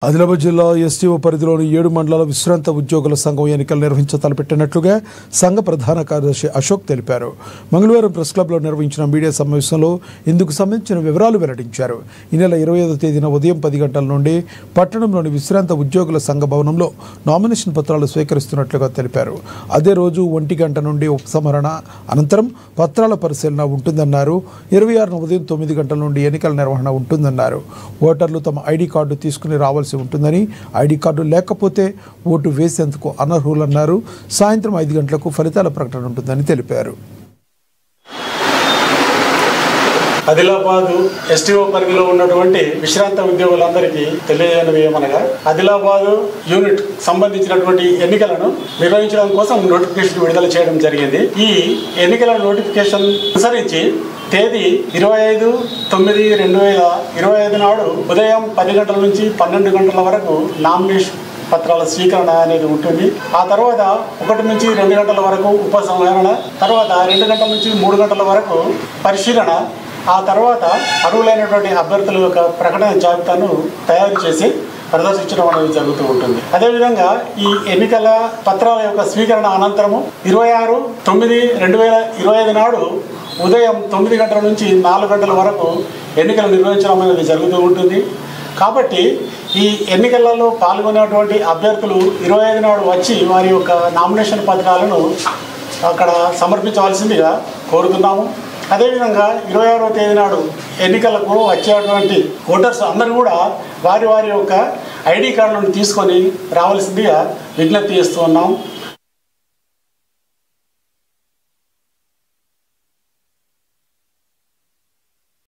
ఆదిలాబాద్ జిల్లా ఎస్టీఓ పరిధిలోని 7 మండలాల విశ్రాంత ఉద్యోగుల సంఘం ఎన్నికలు తలపెట్టినట్లుగా సంఘ ప్రధాన కార్యదర్శి అశోక్ తెలిపారు. మంగళవారం ప్రెస్ క్లబ్లో నిర్వహించిన మీడియా సమావేశంలో ఇందుకు సంబంధించిన వివరాలు వెల్లడించారు. ఈ నెల 25వ తేదీన ఉదయం 10 గంటల నుండి పట్టణంలోని విశ్రాంత ఉద్యోగుల సంఘ భవనంలో నామినేషన్ పత్రాలు స్వీకరిస్తున్నట్లుగా తెలిపారు. అదే రోజు 1 గంట నుండి ఉపసంహరణ అనంతరం పత్రాల పరిశీలన ఉంటుందన్నారు. 26న ఉదయం 9 గంటల నుండి ఎన్నికల నిర్వహణ ఉంటుందన్నారు. ఓటర్లు తమ ఐడి కార్డు తీసుకుని రావాల్సి ఉంటుందని, ఐడి కార్డు లేకపోతే ఓటు వేసేందుకు అనర్హులన్నారు. సాయంత్రం 5 గంటలకు ఫలితాల ప్రకటన ఉంటుందని తెలిపారు. ఆదిలాబాద్ ఎస్టీఓ పరిధిలో ఉన్నటువంటి విశ్రాంత ఉద్యోగులందరికీ తెలియజేయనివి ఏమనగా, ఆదిలాబాద్ యూనిట్ సంబంధించినటువంటి ఎన్నికలను నిర్వహించడం కోసం నోటిఫికేషన్ విడుదల చేయడం జరిగింది. ఈ ఎన్నికల నోటిఫికేషన్ అనుసరించి తేదీ 25/9/2025 నాడు ఉదయం 10 గంటల నుంచి 12 గంటల వరకు నామినేషన్ పత్రాల స్వీకరణ అనేది ఉంటుంది. ఆ తర్వాత 1 నుంచి 2 గంటల వరకు ఉపసంహరణ, తర్వాత 2 గంటల నుంచి 3 గంటల వరకు పరిశీలన, ఆ తర్వాత అర్హులైనటువంటి అభ్యర్థుల యొక్క ప్రకటన జాబితాను తయారు చేసి ప్రదర్శించడం అనేది జరుగుతూ ఉంటుంది. అదేవిధంగా ఈ ఎన్నికల పత్రాల యొక్క స్వీకరణ అనంతరము 26/9/2025 నాడు ఉదయం 9 గంటల నుంచి 4 గంటల వరకు ఎన్నికలు నిర్వహించడం అనేది జరుగుతూ ఉంటుంది. కాబట్టి ఈ ఎన్నికలలో పాల్గొనేటువంటి అభ్యర్థులు 25 నాడు వచ్చి వారి యొక్క నామినేషన్ పత్రాలను అక్కడ సమర్పించవలసిందిగా కోరుతున్నాము. అదేవిధంగా 26వ తేదీ నాడు ఎన్నికలకు వచ్చేటువంటి ఓటర్స్ అందరూ కూడా వారి యొక్క ఐడి కార్డులను తీసుకొని రావాల్సిందిగా విజ్ఞప్తి చేస్తూ ఉన్నాం.